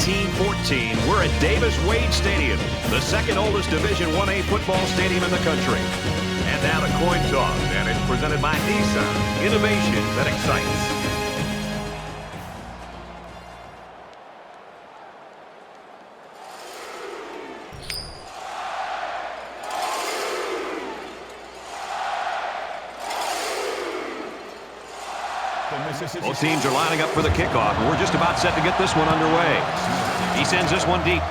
1914, we're at Davis-Wade Stadium, the second oldest Division I-A football stadium in the country. And now the coin toss, and it's presented by Nissan. Innovation that excites. Both teams are lining up for the kickoff, and we're just about set to get this one underway. He sends this one deep.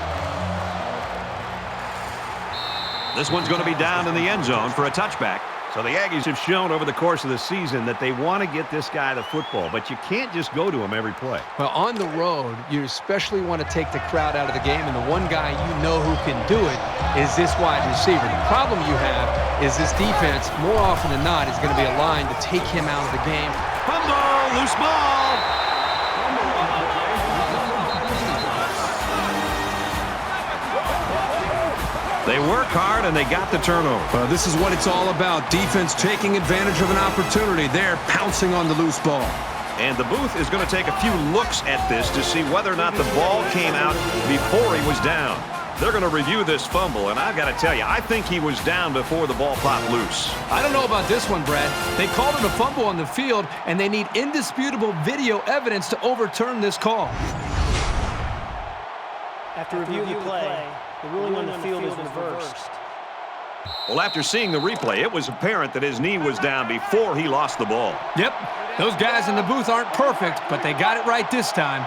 This one's going to be down in the end zone for a touchback. So the Aggies have shown over the course of the season that they want to get this guy the football, but you can't just go to him every play. Well, on the road, you especially want to take the crowd out of the game, and the one guy you know who can do it is this wide receiver. The problem you have is this defense, more often than not, is going to be aligned to take him out of the game. Fumble, loose ball. They work hard, and they got the turnover. Well, this is what it's all about. Defense taking advantage of an opportunity. They're pouncing on the loose ball. And the booth is going to take a few looks at this to see whether or not the ball came out before he was down. They're going to review this fumble, and I've got to tell you, I think he was down before the ball popped loose. I don't know about this one, Brad. They called it a fumble on the field, and they need indisputable video evidence to overturn this call. After reviewing the play, the ruling on the field is reversed. Well, after seeing the replay, it was apparent that his knee was down before he lost the ball. Yep, those guys in the booth aren't perfect, but they got it right this time.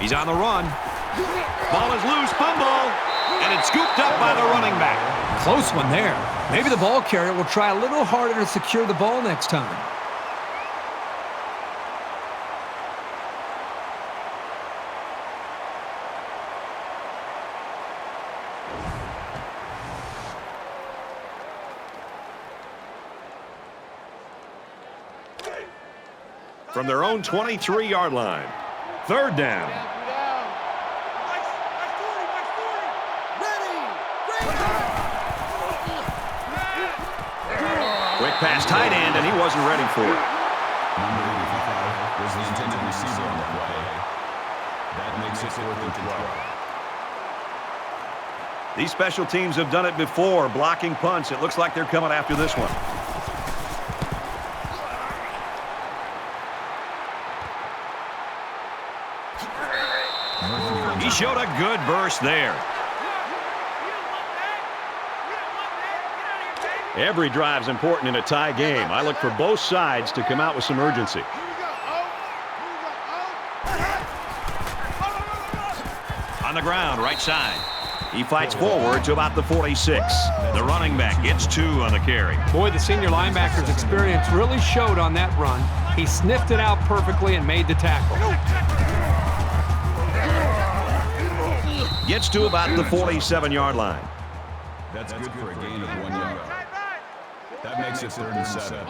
He's on the run. Ball is loose, fumble, and it's scooped up by the running back. Close one there. Maybe the ball carrier will try a little harder to secure the ball next time. From their own 23-yard line. Third down. Quick pass, tight end, and he wasn't ready for it. Number 85 was the intended receiver on the play. That makes it 4th and 12. These special teams have done it before, blocking punts. It looks like they're coming after this one. He showed a good burst there. Every drive's important in a tie game. I look for both sides to come out with some urgency. On the ground, right side. He fights forward to about the 46. The running back gets 2 on the carry. Boy, the senior linebacker's experience really showed on that run. He sniffed it out perfectly and made the tackle. Gets to about the 47-yard line. That's good for a gain of 1 yard. That makes it 3rd and 7.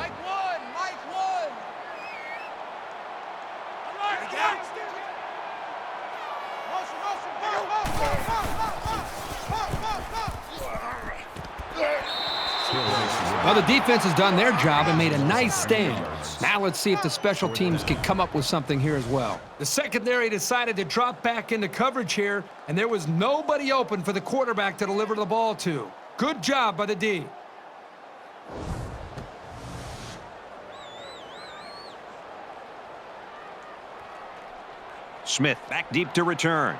Well, the defense has done their job and made a nice stand. Now let's see if the special teams can come up with something here as well. The secondary decided to drop back into coverage here, and there was nobody open for the quarterback to deliver the ball to. Good job by the D. Smith back deep to return.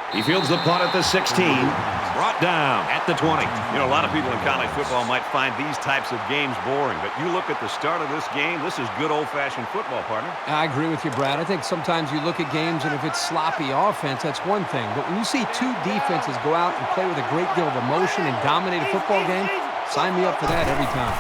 He fields the punt at the 16. Brought down at the 20. You know, a lot of people in college football might find these types of games boring, but you look at the start of this game, this is good old-fashioned football, partner. I agree with you, Brad. I think sometimes you look at games, and if it's sloppy offense, that's one thing. But when you see two defenses go out and play with a great deal of emotion and dominate a football game, sign me up for that every time.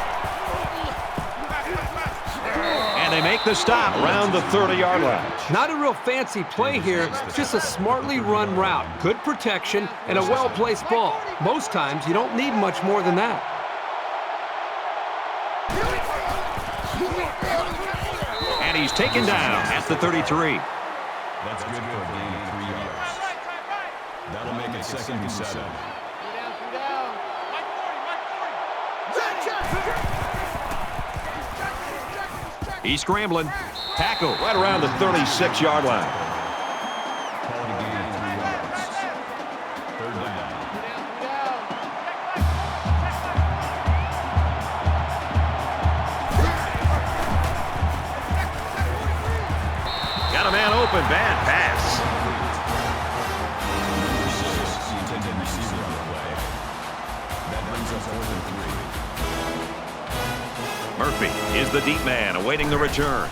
And they make the stop around the 30-yard line. Not a real fancy play here, just a smartly run route. Good protection and a well-placed ball. Most times, you don't need much more than that. And he's taken down at the 33. That's good for a gain of 3 yards. That'll make it 2nd and 7. He's scrambling. Tackle right around the 36-yard line. Call it a gain of 3 yards. Third down. Got a man open. Bad pass. Number 6, the intended receiver on the play. That brings up 4th and 3. Murphy is the deep man awaiting the return.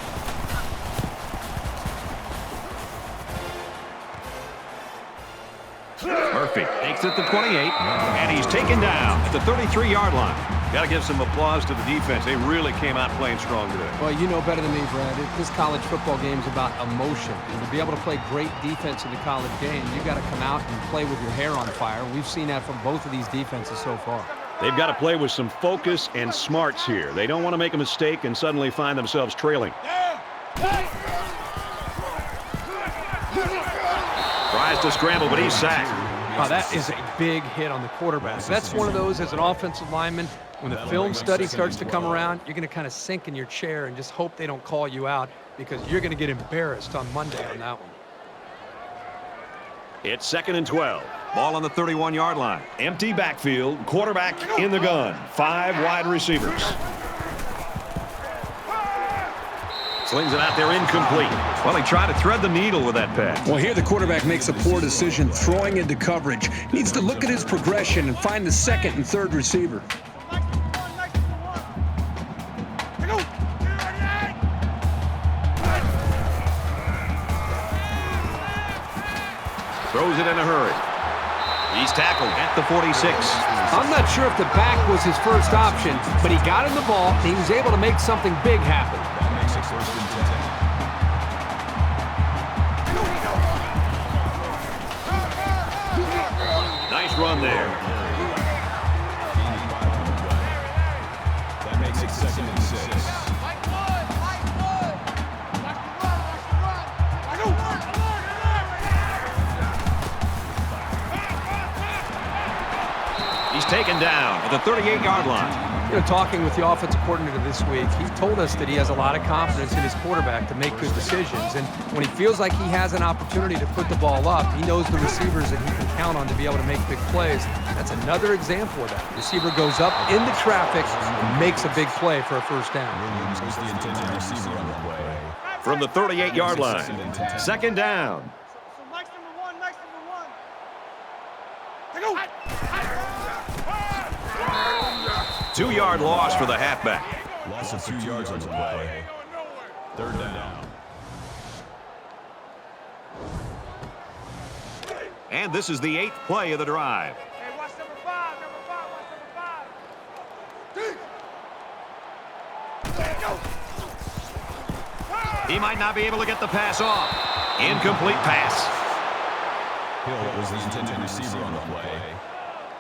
Murphy takes it to 28, and he's taken down at the 33-yard line. Got to give some applause to the defense. They really came out playing strong today. Well, you know better than me, Brad. This college football game is about emotion. And to be able to play great defense in the college game, you got to come out and play with your hair on fire. We've seen that from both of these defenses so far. They've got to play with some focus and smarts here. They don't want to make a mistake and suddenly find themselves trailing. Tries to scramble, but he's sacked. Wow, that is a big hit on the quarterback. That's one of those as an offensive lineman. When the film study starts to come around, you're going to kind of sink in your chair and just hope they don't call you out because you're going to get embarrassed on Monday on that one. It's 2nd and 12. Ball on the 31-yard line. Empty backfield. Quarterback in the gun. 5 wide receivers. Slings it out there incomplete. Well, he tried to thread the needle with that pass. Well, here the quarterback makes a poor decision throwing into coverage. Needs to look at his progression and find the 2nd and 3rd receiver. Throws it in a hurry. He's tackled at the 46. I'm not sure if the back was his first option, but he got him the ball, and he was able to make something big happen. That makes it 1st and 10. Nice run there. That makes it 2nd and 6. He's taken down at the 38-yard line. You know, talking with the offensive coordinator this week, he told us that he has a lot of confidence in his quarterback to make good decisions. And when he feels like he has an opportunity to put the ball up, he knows the receivers that he can count on to be able to make big plays. That's another example of that. The receiver goes up into traffic and makes a big play for a first down. Williams was the intended receiver on the play. From the 38-yard line. 2nd down. So Mike's number one, Mike's number one. Take go. 2-yard loss for the halfback. Loss of 2 yards on the play. 3rd down. And this is the 8th play of the drive. Hey, watch number 5, watch number 5. He might not be able to get the pass off. Incomplete pass. Hill was the intended receiver on the play.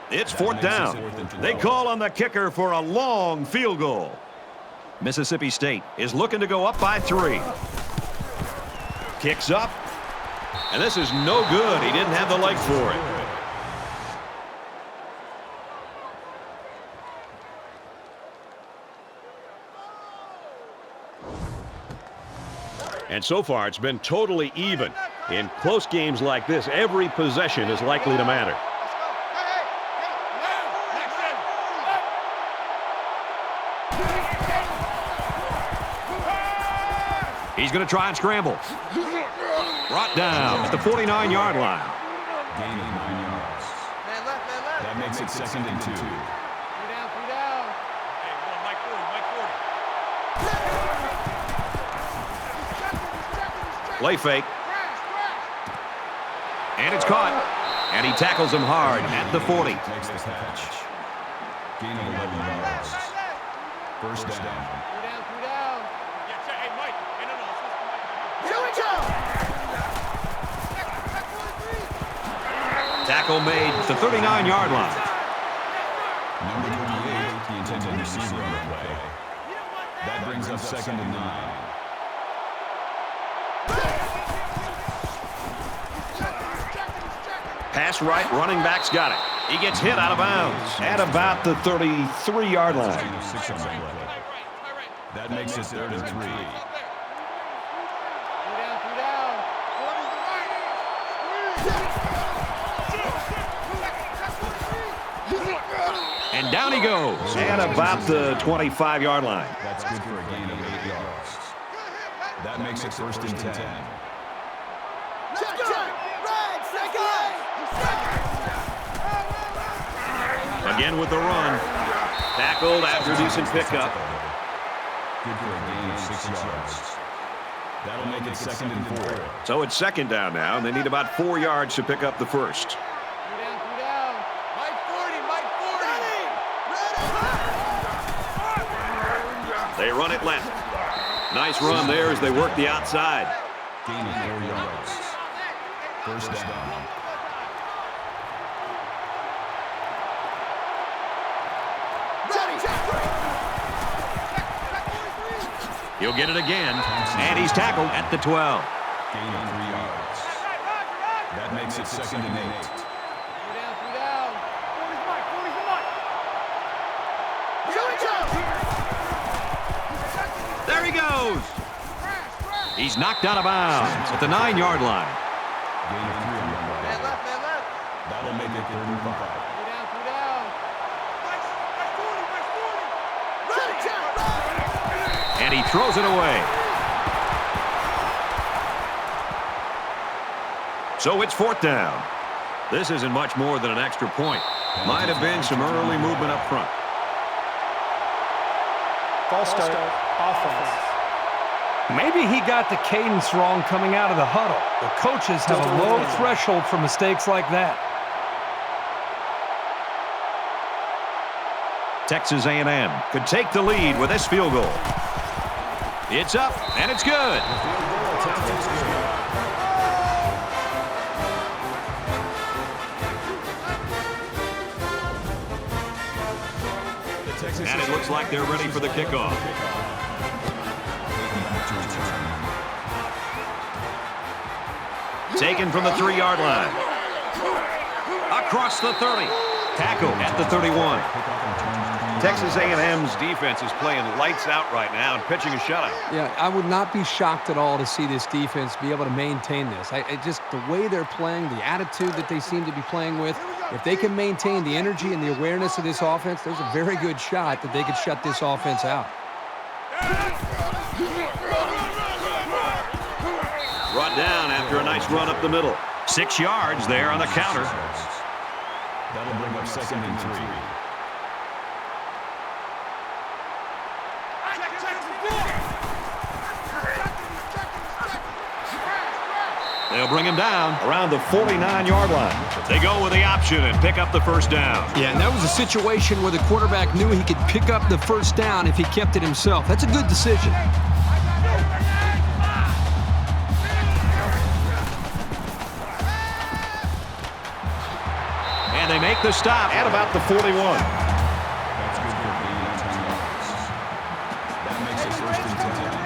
It's 4th down. They call on the kicker for a long field goal. Mississippi State is looking to go up by 3. Kicks up. And this is no good. He didn't have the leg for it. And so far, it's been totally even. In close games like this, every possession is likely to matter. He's going to try and scramble. Brought down at the 49-yard line. Gain of 9 yards. That makes it 2nd and 2. Play fake. And it's caught. And he tackles him hard at the 40. Makes the catch. Gain of 11 yards. 1st down. Tackle made at the 39-yard line. Number 28, the intended receiver on the play. That brings up 2nd and 9. Pass right, running back's got it. He gets hit out of bounds at about the 33-yard line. That makes it 3rd and 3. And down he goes at about the 25-yard line. That's good for a gain of 8 yards. That makes it 1st and 10. Again with the run. Tackled after a decent pickup. Good for a gain of 6 yards. That'll make it 2nd and 4. So it's 2nd down now, and they need about 4 yards to pick up the first. They run it left. Nice run there as they work the outside. Gain of 4 yards. 1st down. He'll get it again, and he's tackled at the 12. Gain of 3 yards. That makes it 2nd and 8. There he goes. He's knocked out of bounds at the 9-yard line. Gain of 3 on the way. That'll make it 3rd and 5. And he throws it away. So it's 4th down. This isn't much more than an extra point. Might have been some early movement up front. False start. Offense. Maybe he got the cadence wrong coming out of the huddle. The coaches have a low threshold for mistakes like that. Texas A&M could take the lead with this field goal. It's up, and it's good. And it looks like they're ready for the kickoff. Taken from the 3-yard line. Across the 30. Tackle at the 31. Texas A&M's defense is playing lights out right now and pitching a shutout. Yeah, I would not be shocked at all to see this defense be able to maintain this. Just the way they're playing, the attitude that they seem to be playing with, if they can maintain the energy and the awareness of this offense, there's a very good shot that they could shut this offense out. Brought down after a nice run up the middle. 6 yards there on the counter. That'll bring up 2nd and 3. They'll bring him down around the 49-yard line. They go with the option and pick up the 1st down. Yeah, and that was a situation where the quarterback knew he could pick up the 1st down if he kept it himself. That's a good decision. And they make the stop at about the 41. That's good for gain of 10 yards. That makes it 1st and 10.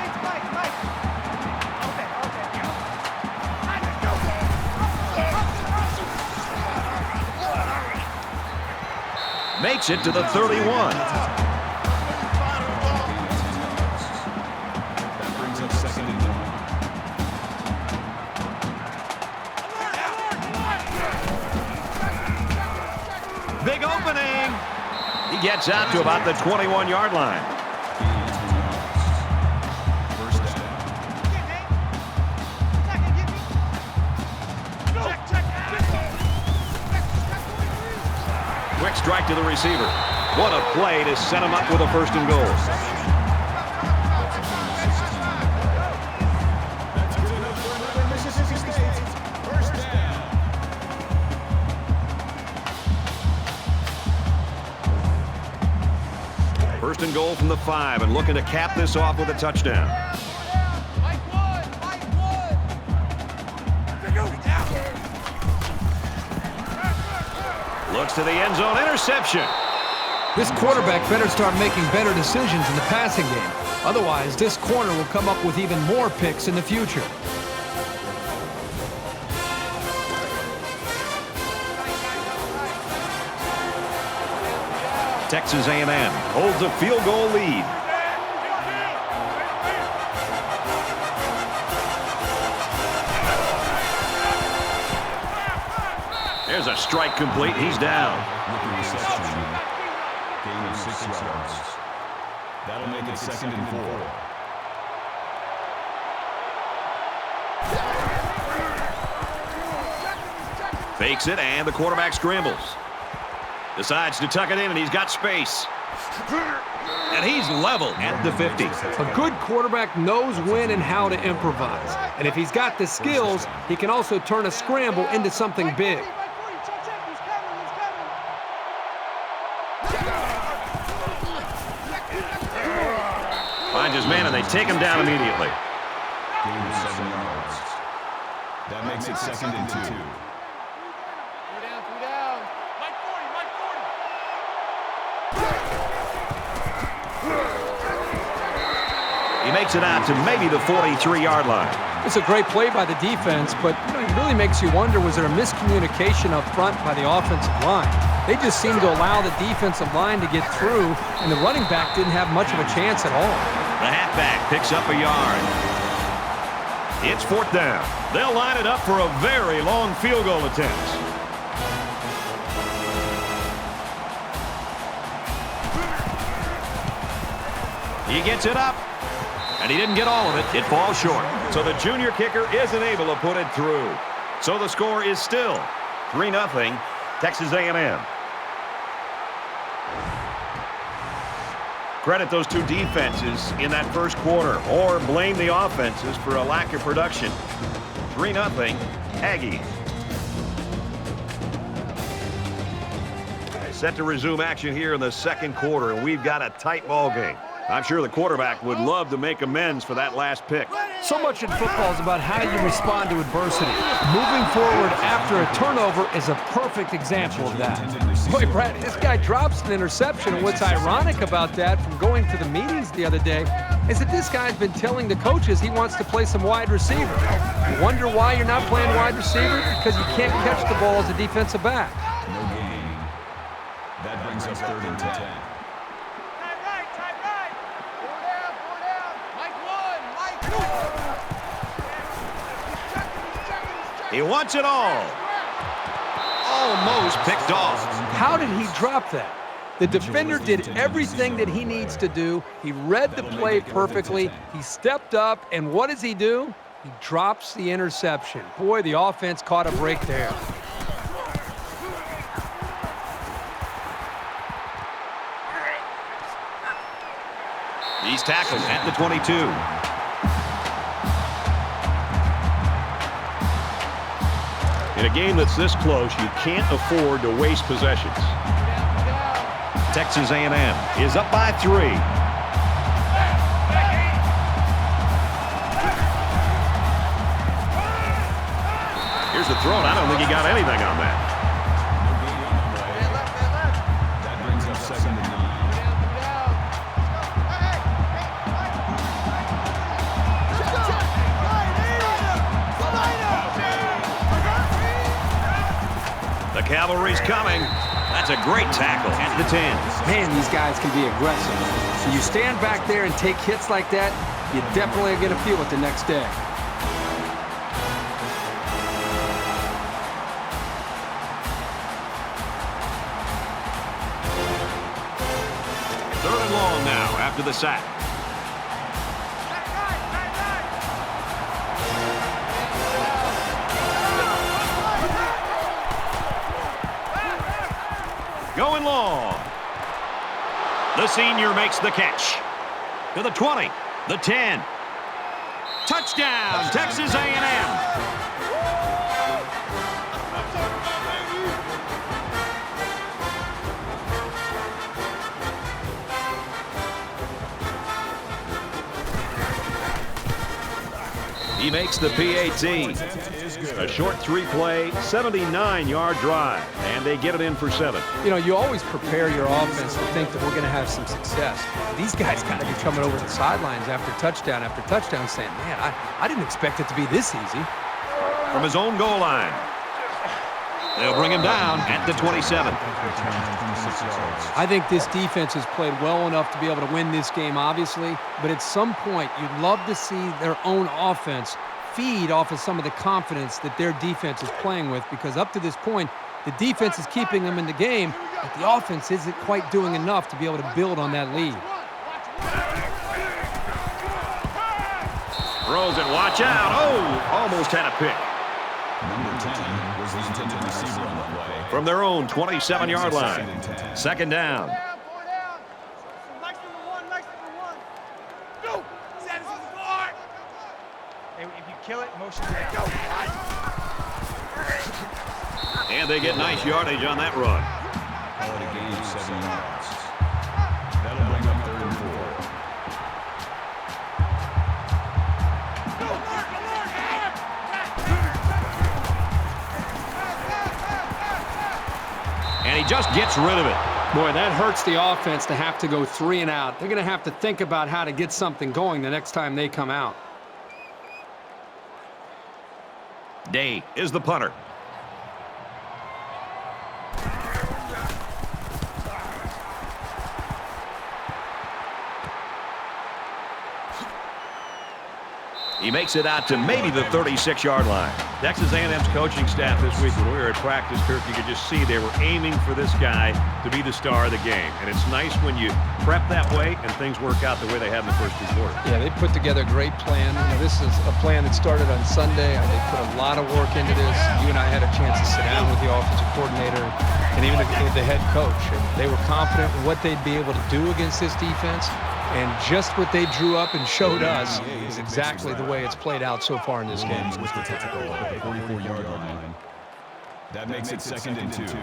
Makes it to the 31. That brings up 2nd and 1. Big opening. He gets out to about the 21-yard line. Gain of 10 yards. 1st down. Quick strike to the receiver. What a play to set him up with a 1st and goal. That's good enough for another Mississippi State 1st down. First and goal from the 5 and looking to cap this off with a touchdown. Looks to the end zone. Interception. This quarterback better start making better decisions in the passing game. Otherwise, this corner will come up with even more picks in the future. Texas A&M holds a field goal lead. There's a strike complete. He's down. With the reception, gain of 6 yards. That'll make it 2nd and 4. Fakes it, and the quarterback scrambles. Decides to tuck it in, and he's got space. And he's level at the 50. A good quarterback knows when and how to improvise. And if he's got the skills, he can also turn a scramble into something big. Finds his man, and they take him down immediately. Gain of 7 yards. That makes it 2nd and 2. He makes it out to maybe the 43-yard line. It's a great play by the defense, but it really makes you wonder, was there a miscommunication up front by the offensive line? They just seemed to allow the defensive line to get through, and the running back didn't have much of a chance at all. The halfback picks up a yard. It's 4th down. They'll line it up for a very long field goal attempt. He gets it up, and he didn't get all of it. It falls short. So the junior kicker isn't able to put it through. So the score is still 3-0, Texas A&M. Credit those two defenses in that first quarter, or blame the offenses for a lack of production. 3-0, Aggies. Set to resume action here in the second quarter, and we've got a tight ball game. I'm sure the quarterback would love to make amends for that last pick. So much in football is about how you respond to adversity. Moving forward after a turnover is a perfect example of that. Boy, Brad, this guy drops an interception, and what's ironic about that from going to the meetings the other day is that this guy's been telling the coaches he wants to play some wide receiver. You wonder why you're not playing wide receiver? Because you can't catch the ball as a defensive back. No gain. That brings us 3rd and 10. He wants it all. Almost picked off. How did he drop that? The defender did everything that he needs to do. He read the play perfectly. He stepped up, and what does he do? He drops the interception. Boy, the offense caught a break there. He's tackled at the 22. In a game that's this close, you can't afford to waste possessions. Texas A&M is up by 3. Here's the throw, and I don't think he got anything on that. That brings us 2nd and 9. The cavalry's coming. That's a great tackle at the 10. Man, these guys can be aggressive. When you stand back there and take hits like that, you definitely are going to feel it the next day. Third and long now after the sack. Going long. The senior makes the catch. To the 20, the 10. Touchdown, Texas A&M. He makes the PAT. A short 3-play, 79-yard drive, and they get it in for 7. You know, you always prepare your offense to think that we're going to have some success. These guys got to be coming over the sidelines after touchdown saying, man, I didn't expect it to be this easy. From his own goal line. They'll bring him down at the 27. I think this defense has played well enough to be able to win this game, obviously, but at some point, you'd love to see their own offense feed off of some of the confidence that their defense is playing with, because up to this point, the defense is keeping them in the game, but the offense isn't quite doing enough to be able to build on that lead. Throws it, watch out. Oh, almost had a pick. Number 10 was the intended receiver on the play. From their own 27-yard line. Second down. Mike's number one. Go! Send us to the guard. Hey, if you kill it, motion to go. And they get nice yardage on that run. Call it a gain of 7 yards. That'll bring up 3rd and 4. And he just gets rid of it. Boy, that hurts the offense to have to go 3 and out. They're going to have to think about how to get something going the next time they come out. Day is the punter. He makes it out to maybe the 36-yard line. Texas A&M's coaching staff this week, when we were at practice, Kirk, you could just see they were aiming for this guy to be the star of the game. And it's nice when you prep that way and things work out the way they have in the first 2 quarters. Yeah, they put together a great plan. You know, this is a plan that started on Sunday. They put a lot of work into this. You and I had a chance to sit down with the offensive coordinator and even the head coach. And they were confident in what they'd be able to do against this defense. And just what they drew up and showed us is exactly the way it's played out so far in this game. With the tackle at the 44-yard line. That makes it 2nd and 2. Here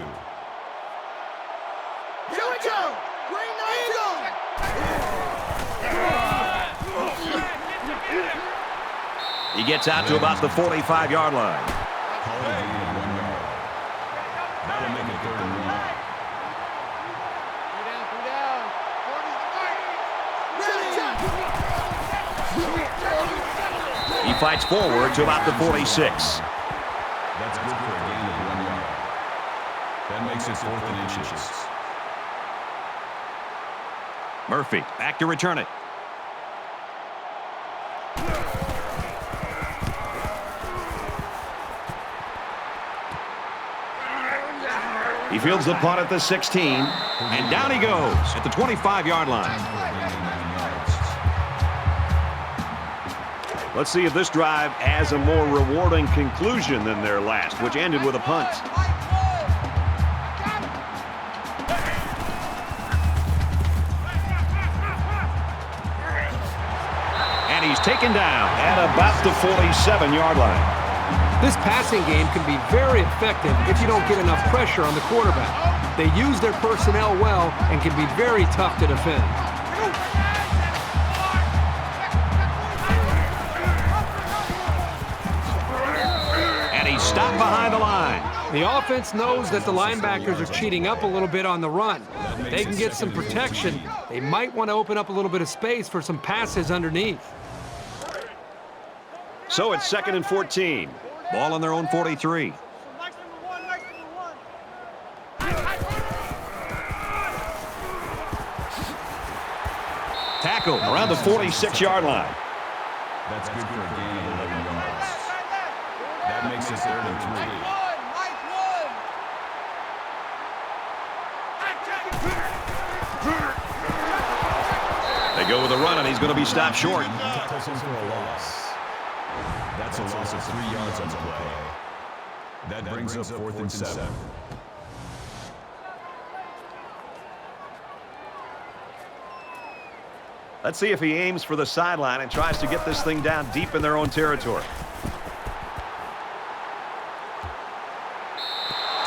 we go! Green Eagle! He gets out to about the 45-yard line. Call it a gain of 1 yard. That'll make it 3rd and 1. He fights forward to about the 46. That's good for a gain of 1 yard. That makes it 4th and inches. Murphy back to return it. He fields the punt at the 16, and down he goes at the 25-yard line. Let's see if this drive has a more rewarding conclusion than their last, which ended with a punt. And he's taken down at about the 47-yard line. This passing game can be very effective if you don't get enough pressure on the quarterback. They use their personnel well and can be very tough to defend. And he's stopped behind the line. The offense knows that the linebackers are cheating up a little bit on the run. If they can get some protection, they might want to open up a little bit of space for some passes underneath. So it's 2nd and 14. Ball on their own 43. Mike's number one. Tackle around the 46-yard line. That's good for a gain of 11 yards. That makes it 3rd and 3. They go with a run, and he's going to be stopped short. Tackles him for a loss. That's a loss of 3 yards on the play. That brings up 4th and 7. Let's see if he aims for the sideline and tries to get this thing down deep in their own territory.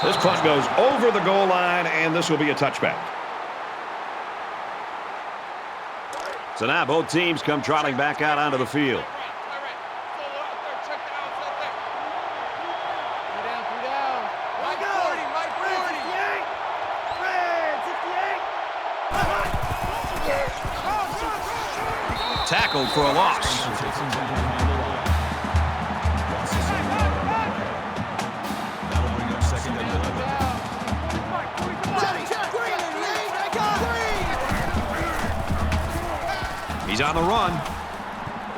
This punt goes over the goal line, and this will be a touchback. So now both teams come trotting back out onto the field. Tackled for a loss. That'll bring up 2nd and 11. He's on the run.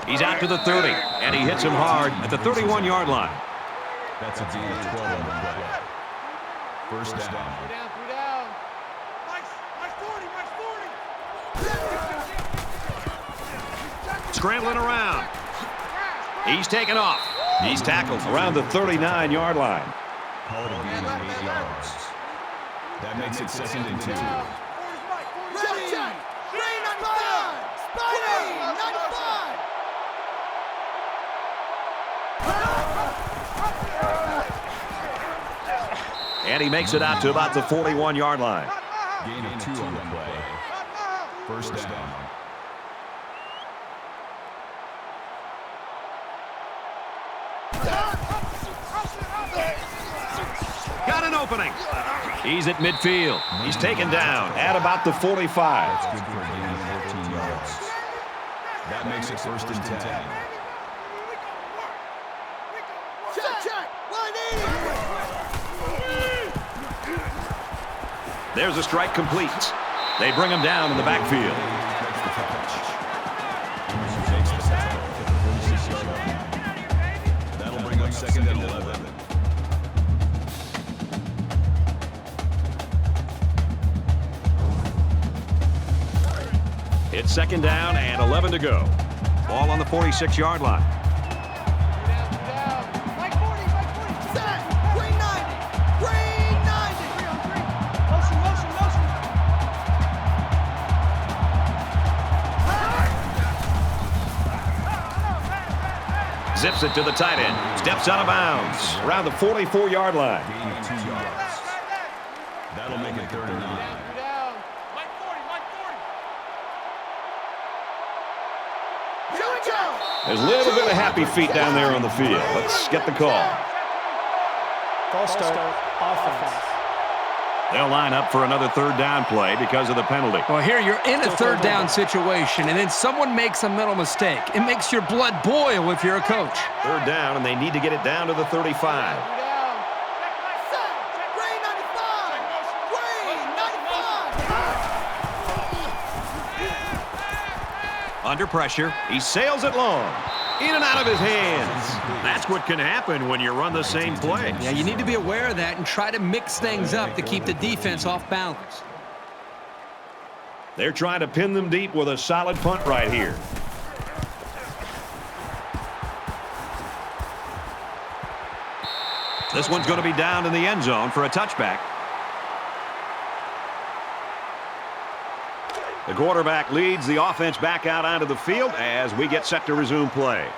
He's out to the 30, and he hits him hard at the 31-yard line. That's a gain of 12 on the play. First down. Scrambling around. He's taken off. He's tackled around the 39-yard line. Call it a gain of 8 yards. That makes it 2nd and 2. Ready! Green 95! Spidey! 95! And he makes it out to about the 41-yard line. Gain of 2 on the play. First down. Got an opening. He's at midfield. He's taken down at about the 45. That's good for a gain of 14 yards. That makes it 1st and 10. Check! 180! There's a strike complete. They bring him down in the backfield. That'll bring up 2nd and 11. It's 2nd down and 11 to go. Ball on the 46-yard line. Mike 40! Set! Green 90! Green 90! Motion. Zips it to the tight end. Steps out of bounds around the 44-yard line. Gain of 2 yards. That'll make it 3rd and 9. There's a little bit of happy feet down there on the field. Let's get the call. False start. Offense. They'll line up for another 3rd down play because of the penalty. Well, here you're in a 3rd down situation, and then someone makes a mental mistake. It makes your blood boil if you're a coach. 3rd down, and they need to get it down to the 35. Set! Green 95! Green 95! Under pressure, he sails it long. In and out of his hands. That's what can happen when you run the same play. Yeah, you need to be aware of that and try to mix things up to keep the defense off balance. They're trying to pin them deep with a solid punt right here. This one's going to be down in the end zone for a touchback. The quarterback leads the offense back out onto the field as we get set to resume play.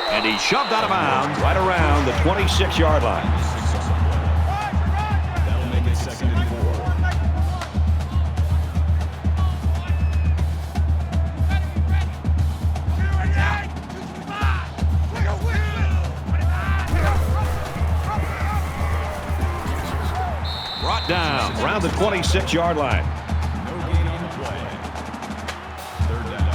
And he's shoved out of bounds right around the 26-yard line. That'll make it 2nd and 4. Brought down around the 26-yard line. No gain on the play. 3rd down.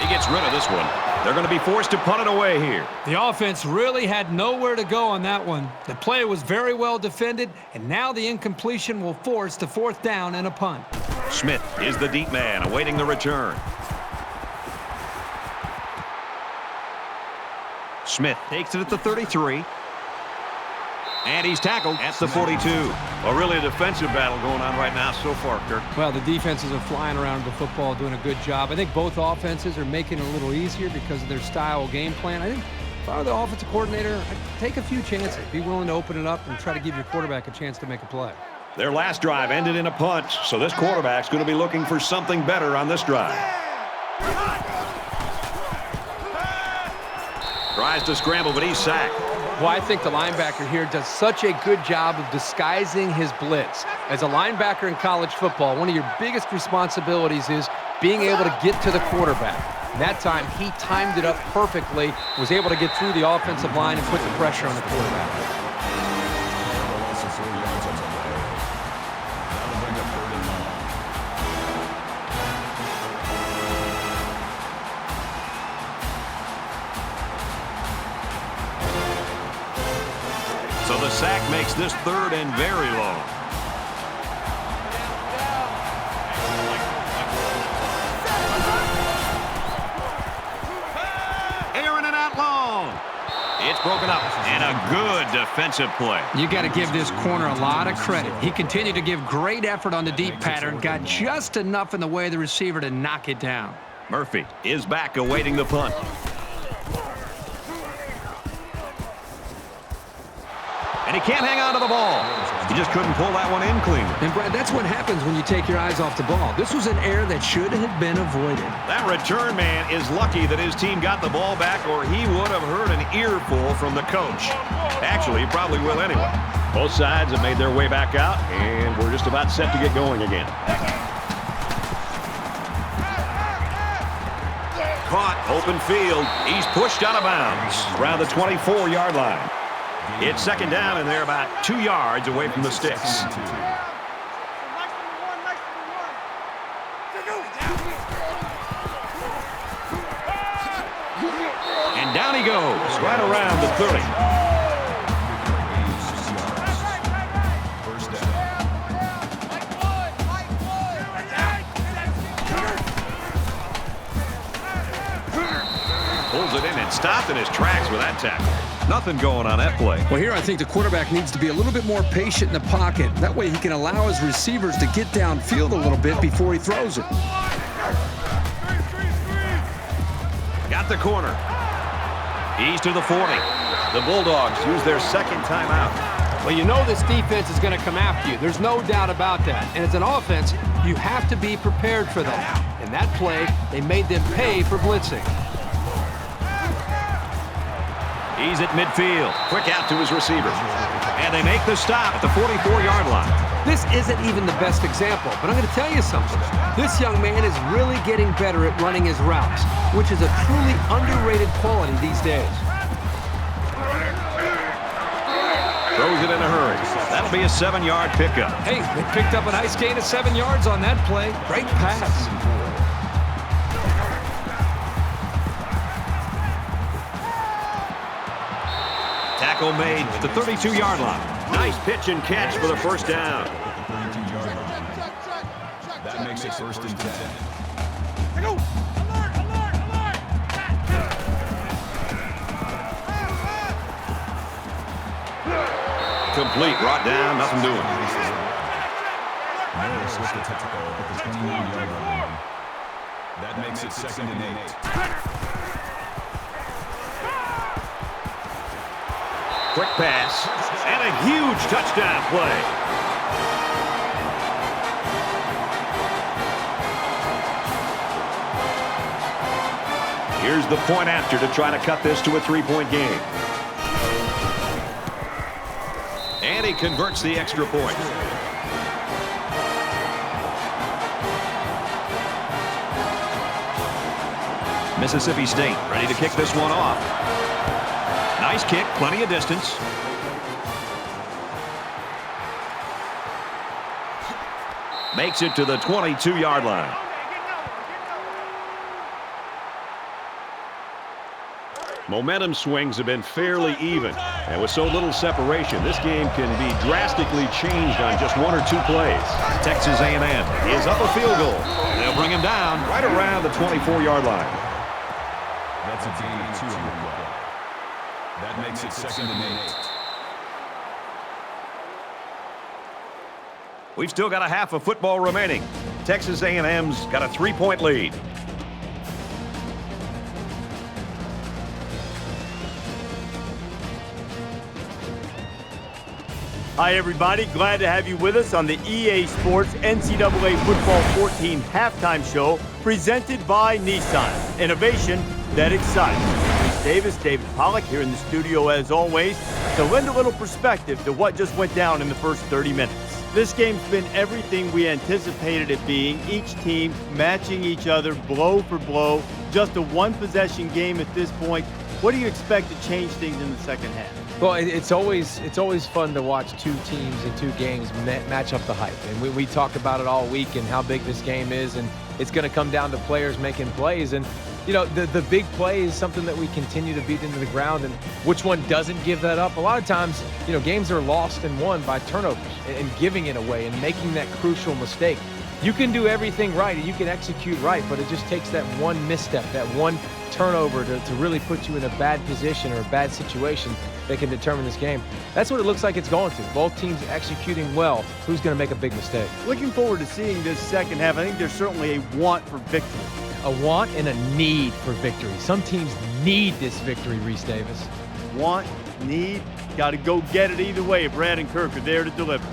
He gets rid of this one. They're going to be forced to punt it away here. The offense really had nowhere to go on that one. The play was very well defended, and now the incompletion will force the 4th down and a punt. Smith is the deep man awaiting the return. Smith takes it at the 33. And he's tackled at the 42. Well, really a defensive battle going on right now so far, Kirk. Well, the defenses are flying around the football, doing a good job. I think both offenses are making it a little easier because of their style game plan. I think if I were the offensive coordinator, I'd take a few chances. Be willing to open it up and try to give your quarterback a chance to make a play. Their last drive ended in a punt, so this quarterback's going to be looking for something better on this drive. Tries to scramble, but he's sacked. Well, I think the linebacker here does such a good job of disguising his blitz. As a linebacker in college football, one of your biggest responsibilities is being able to get to the quarterback. And that time, he timed it up perfectly, was able to get through the offensive line and put the pressure on the quarterback. the sack makes this 3rd and very long. Aaron and out long. It's broken up, and a good defensive play. You got to give this corner a lot of credit. He continued to give great effort on the deep pattern, got just enough in the way of the receiver to knock it down. Murphy is back awaiting the punt. And he can't hang on to the ball. He just couldn't pull that one in clean. And, Brad, that's what happens when you take your eyes off the ball. This was an error that should have been avoided. That return man is lucky that his team got the ball back, or he would have heard an earful from the coach. Actually, he probably will anyway. Both sides have made their way back out, and we're just about set to get going again. Caught, open field. He's pushed out of bounds around the 24-yard line. It's 2nd down, and they're about 2 yards away from the sticks. And down he goes, right around the 30. Pulls it in and stopped in his tracks with that tackle. Nothing going on that play. Well, here I think the quarterback needs to be a little bit more patient in the pocket. That way he can allow his receivers to get downfield a little bit before he throws it. Got the corner. He's to the 40. The Bulldogs use their 2nd timeout. Well, you know this defense is going to come after you. There's no doubt about that. And as an offense, you have to be prepared for that. In that play, they made them pay for blitzing. He's at midfield. Quick out to his receiver. And they make the stop at the 44-yard line. This isn't even the best example, but I'm going to tell you something. This young man is really getting better at running his routes, which is a truly underrated quality these days. Throws it in a hurry. That'll be a 7-yard pickup. Hey, they picked up a nice gain of 7 yards on that play. Great pass. Tackle made at the 32-yard line. Nice pitch and catch for the 1st down. That makes it 1st and 10. Complete, brought down, nothing doing. Morris with the tackle at the 29-yard line. That makes it 2nd and 8. Quick pass, and a huge touchdown play. Here's the point after to try to cut this to a 3-point game. And he converts the extra point. Mississippi State ready to kick this one off. Nice kick, plenty of distance. Makes it to the 22-yard line. Momentum swings have been fairly even. And with so little separation, this game can be drastically changed on just 1 or 2 plays. Texas A&M is up a field goal. They'll bring him down right around the 24-yard line. That's a gain of 2 on the play. That makes it 2nd and 8. We've still got a half of football remaining. Texas A&M's got a 3-point lead. Hi, everybody. Glad to have you with us on the EA Sports NCAA Football 14 halftime show presented by Nissan. Innovation that excites. Chris Davis, David Pollack here in the studio as always to lend a little perspective to what just went down in the first 30 minutes. This game's been everything we anticipated it being. Each team matching each other blow for blow. Just a one-possession game at this point. What do you expect to change things in the second half? Well, it's always fun to watch 2 teams in 2 games match up the hype. And we talk about it all week and how big this game is. And it's going to come down to players making plays. And you know, the big play is something that we continue to beat into the ground, and which one doesn't give that up? A lot of times, you know, games are lost and won by turnovers and giving it away and making that crucial mistake. You can do everything right and you can execute right, but it just takes that one misstep, that one turnover to really put you in a bad position or a bad situation that can determine this game. That's what it looks like it's going to. Both teams executing well. Who's going to make a big mistake? Looking forward to seeing this second half. I think there's certainly a want for victory. A want and a need for victory. Some teams need this victory, Reese Davis. Want, need, got to go get it either way. Brad and Kirk are there to deliver.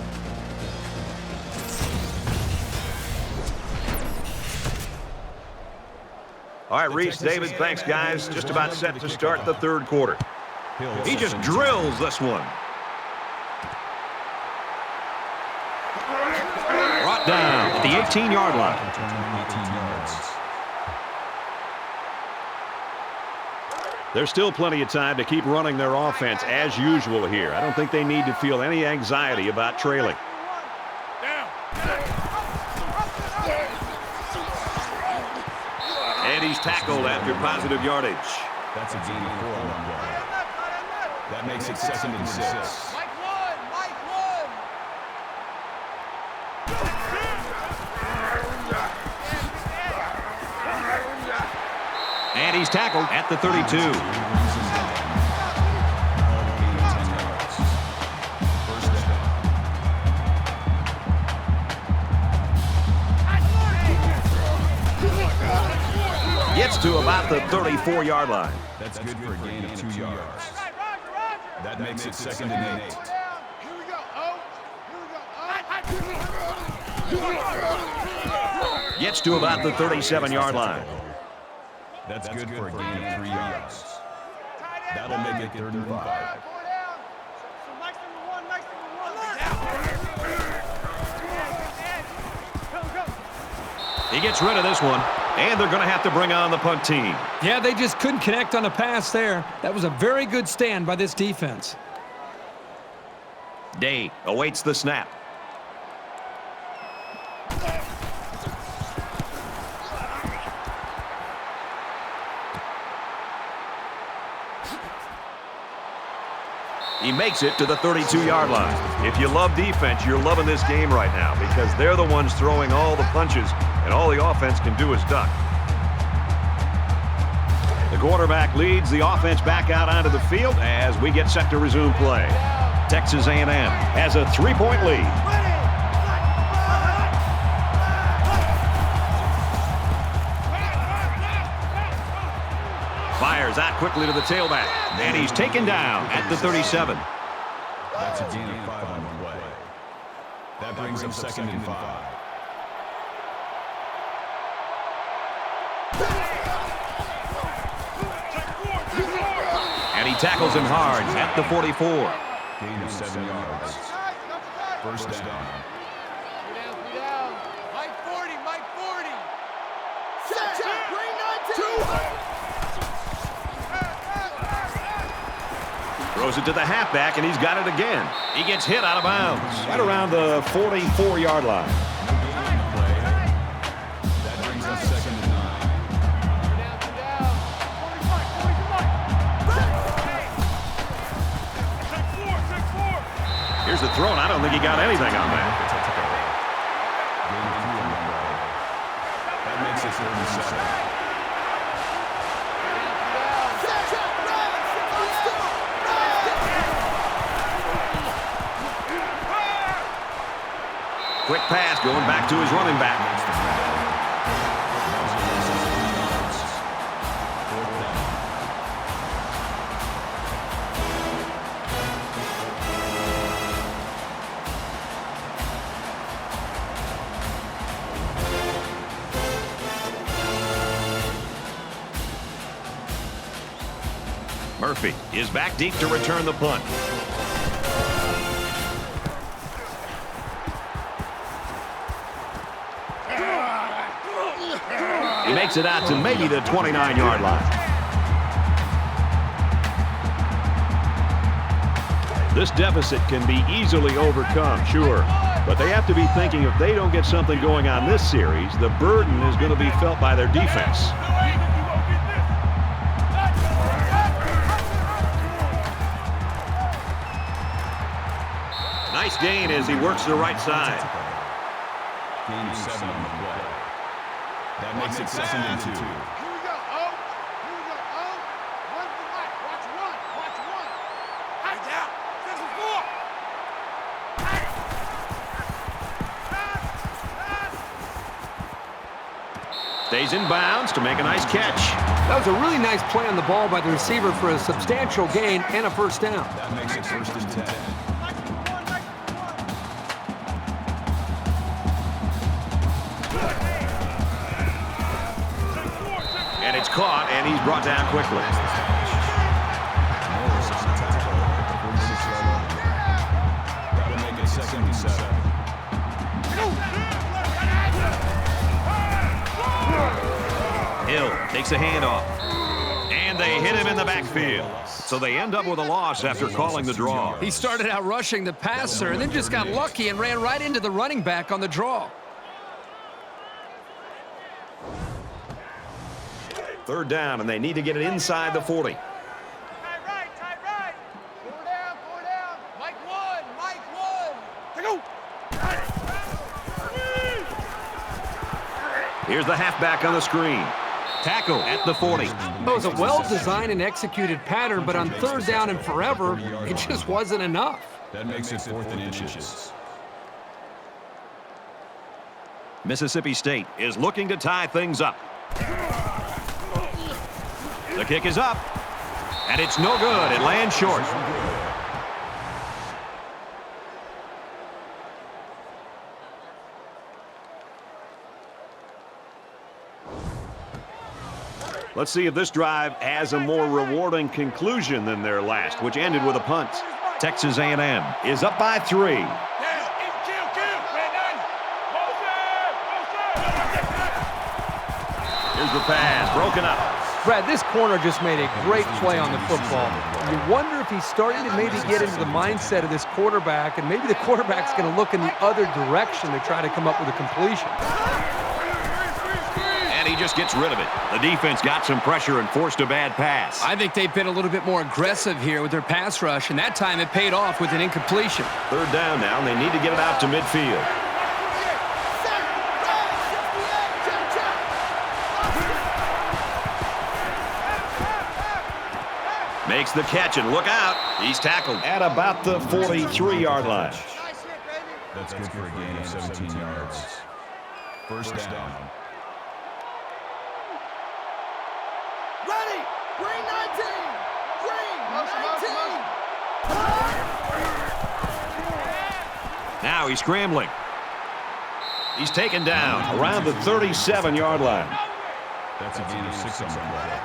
All right, Reese, David, thanks, guys. Just about set to start the third quarter. He just drills this one. Brought down at the 18-yard line. 18 yards. There's still plenty of time to keep running their offense as usual here. I don't think they need to feel any anxiety about trailing. And he's tackled after positive yardage. That's a gain of 4 on one play. That makes it 2nd and 6. And he's tackled at the 32. Gets to about the 34-yard line. That's good for a gain of 2 yards. That makes it 2nd and 8. Gets to about the 37-yard line. That's good for a gain of 3 yards. That'll make it 3rd and 5. He gets rid of this one, and they're going to have to bring on the punt team. Yeah, they just couldn't connect on the pass there. That was a very good stand by this defense. Day awaits the snap. He makes it to the 32-yard line. If you love defense, you're loving this game right now because they're the ones throwing all the punches, and all the offense can do is duck. The quarterback leads the offense back out onto the field as we get set to resume play. Texas A&M has a 3-point lead. Fires out quickly to the tailback, and he's taken down at the 37. That's a gain of 5 on one play. That brings up 2nd and 5. And he tackles him hard at the 44. Gain of 7 yards. First down. Mike 40, Mike 40. Check, green 19. Throws it to the halfback, and he's got it again. He gets hit out of bounds right around the 44-yard line. That brings us 2nd and 9. Here's the throw, and I don't think he got anything on that. Gain of 3 on one play. That makes it 3rd and 7. Quick pass going back to his running back. Murphy is back deep to return the punt. He makes it out to maybe the 29-yard line. This deficit can be easily overcome, sure, but they have to be thinking if they don't get something going on this series, the burden is going to be felt by their defense. Nice gain as he works the right side. Gain of 7 on the play. That makes it 2nd and 2. Here we go, oh. Here we go, oh. One for Mike. Watch one. Watch one. Hey, down. 6 and 4. Stays in bounds to make a nice catch. That was a really nice play on the ball by the receiver for a substantial gain and a first down. That makes it 1st and 10. And it's caught, and he's brought down quickly. That'll make it 2nd and 7. Hill takes a handoff. And they hit him in the backfield. So they end up with a loss after calling the draw. He started out rushing the passer and then just got lucky and ran right into the running back on the draw. 3rd down, and they need to get it inside the 40. Tight right, tight right. 4 down, 4 down. Mike one, Mike one. Go. Here's the halfback on the screen. Tackle at the 40. It was a well-designed and executed pattern, but on 3rd down and forever, it just wasn't enough. That makes it 4th and inches. Mississippi State is looking to tie things up. The kick is up, and it's no good. It lands short. Let's see if this drive has a more rewarding conclusion than their last, which ended with a punt. Texas A&M is up by 3. Here's the pass, broken up. Brad, this corner just made a great play on the football. You wonder if he's starting to maybe get into the mindset of this quarterback, and maybe the quarterback's going to look in the other direction to try to come up with a completion. And he just gets rid of it. The defense got some pressure and forced a bad pass. I think they've been a little bit more aggressive here with their pass rush, and that time it paid off with an incompletion. 3rd down now, and they need to get it out to midfield. Makes the catch, and look out. He's tackled at about the 43-yard line. That's good for a gain of 17 yards. 1st down. Ready! Green 19! Green 19! Now he's scrambling. He's taken down around the 37-yard line. That's a gain of 6 on the play.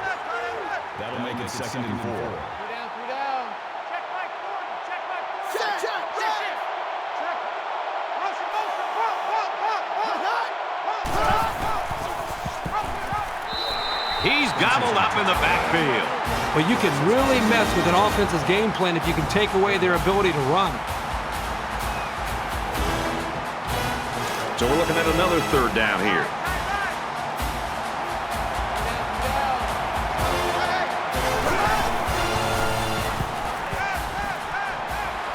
That'll make it 2nd and 4. 3 down, 3 down. Check Mike one, check Mike one. Check, check, check! Check. Motion, motion, He's gobbled up in the backfield. But you can really mess with an offense's game plan if you can take away their ability to run. So we're looking at another 3rd down here.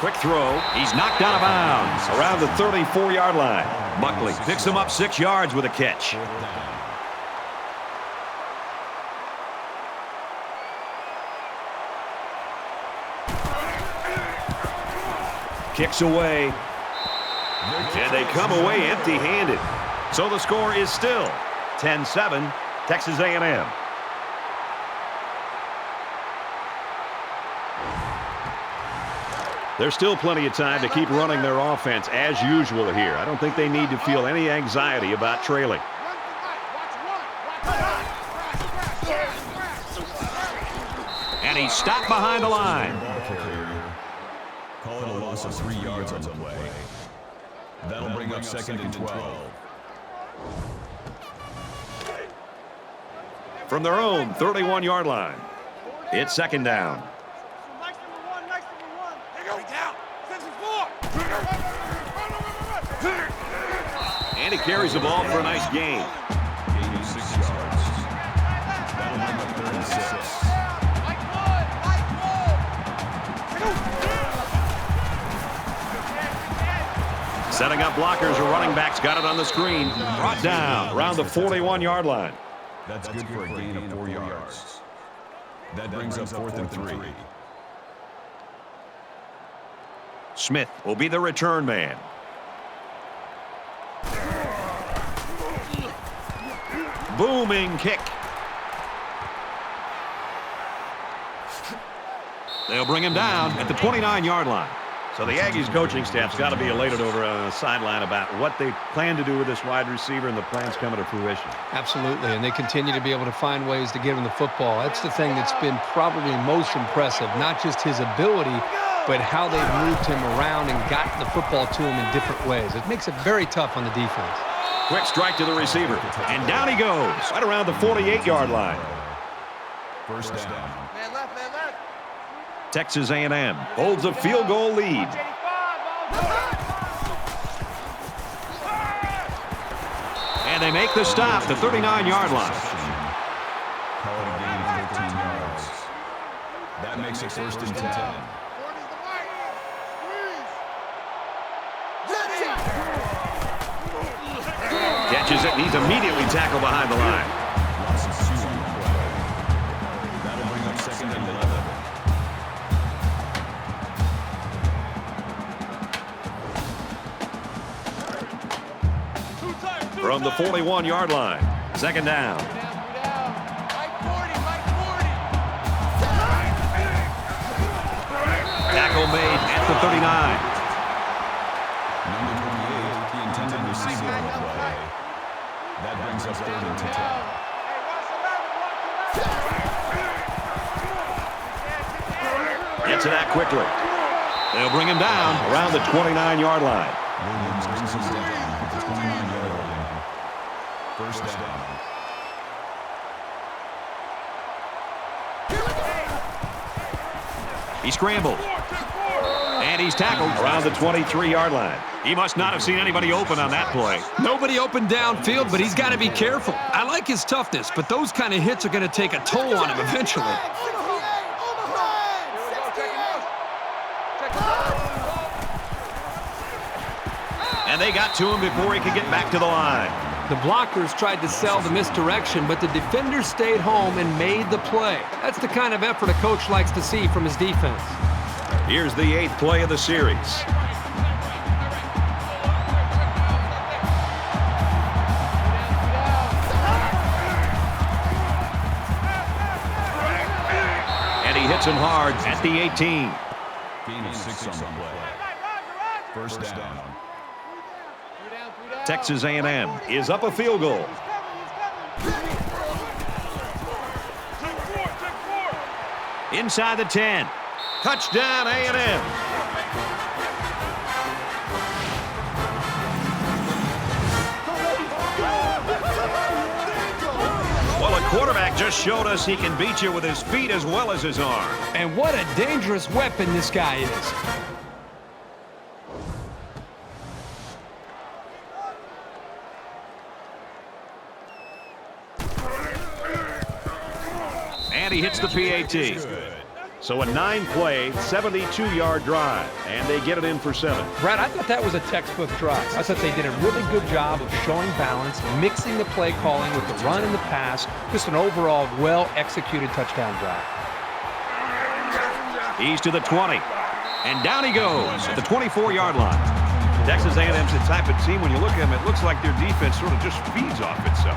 Quick throw. He's knocked out of bounds around the 34-yard line. Buckley picks him up 6 yards with a catch. Kicks away. And they come away empty-handed. So the score is still 10-7, Texas A&M. There's still plenty of time to keep running their offense as usual here. I don't think they need to feel any anxiety about trailing. And he's stopped behind the line. Call it a loss of 3 yards on the play. That'll bring up 2nd and 12. From their own 31-yard line, it's 2nd down. Mike's number one, Mike's number one. Here go. Down. 6 and 4. And he carries the ball for a nice gain. Gain of 6 yards. That'll bring up 3rd and 6. Mike one, Mike one. Setting up blockers or running backs. Got it on the screen. Brought down around the 41-yard line. That's good for a gain of 4 yards. That brings up 4th and 3. Smith will be the return man. Booming kick. They'll bring him down at the 29-yard line. So the Aggies coaching staff's got to be elated over on the sideline about what they plan to do with this wide receiver, and the plans coming to fruition. Absolutely, and they continue to be able to find ways to give him the football. That's the thing that's been probably most impressive, not just his ability, but how they've moved him around and gotten the football to him in different ways. It makes it very tough on the defense. Quick strike to the receiver, and down he goes, right around the 48-yard line. First down. Man left, man left. Texas A&M holds a field goal lead. And they make the stop, the 39-yard line. Call it a gain of 13 yards. That makes it 1st and 10. Catches it, and he's immediately tackled behind the line. Loss of 2 on the play. That'll bring up 2nd and 11. From the 41-yard line, 2nd down. Tackle made at the 39. Number 28, the intended receiver on the play. That brings us 3rd and 10. Gets it out quickly. They'll bring him down around the 29-yard line. Williams brings us down at the 29-yard line. First down. He scrambled. And he's tackled around the 23-yard line. He must not have seen anybody open on that play. Nobody open downfield, but he's got to be careful. I like his toughness, but those kind of hits are going to take a toll on him eventually. And they got to him before he could get back to the line. The blockers tried to sell the misdirection, but the defender stayed home and made the play. That's the kind of effort a coach likes to see from his defense. Here's the 8th play of the series. And he hits him hard at the 18. Gain of 6 on the play. First down. Texas A&M is up a field goal. Inside the 10. Touchdown A&M. Well, a quarterback just showed us he can beat you with his feet as well as his arm. And what a dangerous weapon this guy is. And he hits the PAT. So a 9-play, 72-yard drive, and they get it in for 7. Brad, I thought that was a textbook drive. I thought they did a really good job of showing balance, mixing the play calling with the run and the pass. Just an overall well-executed touchdown drive. He's to the 20, and down he goes at the 24-yard line. Texas A&M's the type of team, when you look at them, it looks like their defense sort of just feeds off itself.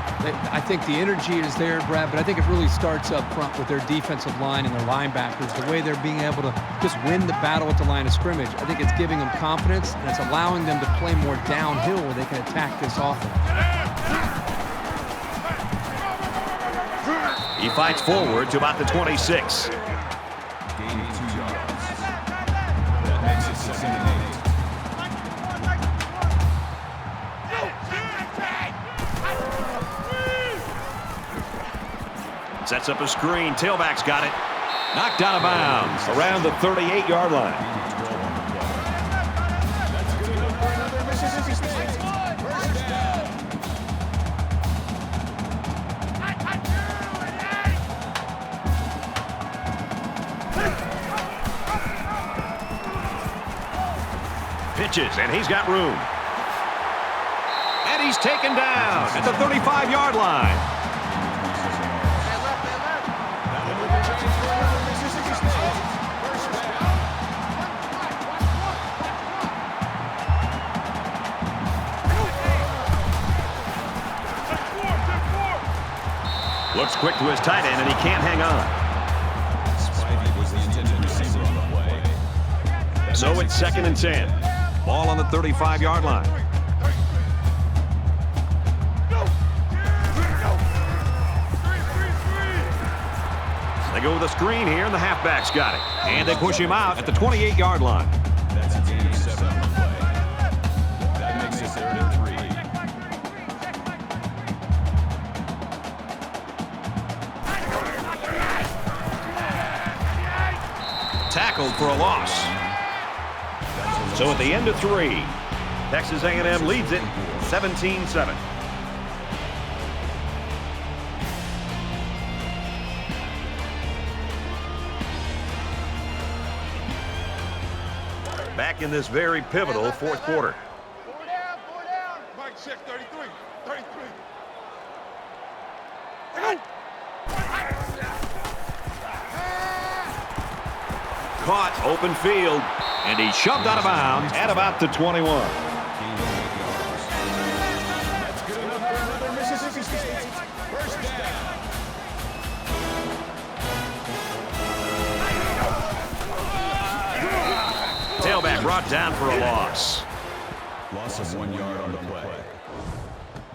I think the energy is there, Brad, but I think it really starts up front with their defensive line and their linebackers, the way they're being able to just win the battle at the line of scrimmage. I think it's giving them confidence, and it's allowing them to play more downhill where they can attack this offense. He fights forward to about the 26. Gain of 2 yards. That makes it 2nd and 8. Sets up a screen. Tailback's got it. Knocked out of bounds around the 38-yard line. Pitches, and he's got room. he's taken down at the 35-yard line. Looks quick to his tight end, and he can't hang on. So it's 2nd and 10. Ball on the 35-yard line. They go with a screen here, and the halfback's got it. And they push him out at the 28-yard line. That's a gain of 7 on the play. That makes it 3rd and 3. Tackled for a loss. So at the end of 3, Texas A&M leads it 17-7. Back in this very pivotal 4th quarter. 4 down. Mike, check 33. 33. Caught, open field, and he's shoved out of bounds at about the 21. That's good enough for another Mississippi State first down. Tailback brought down for a loss. Loss of 1 yard on the play.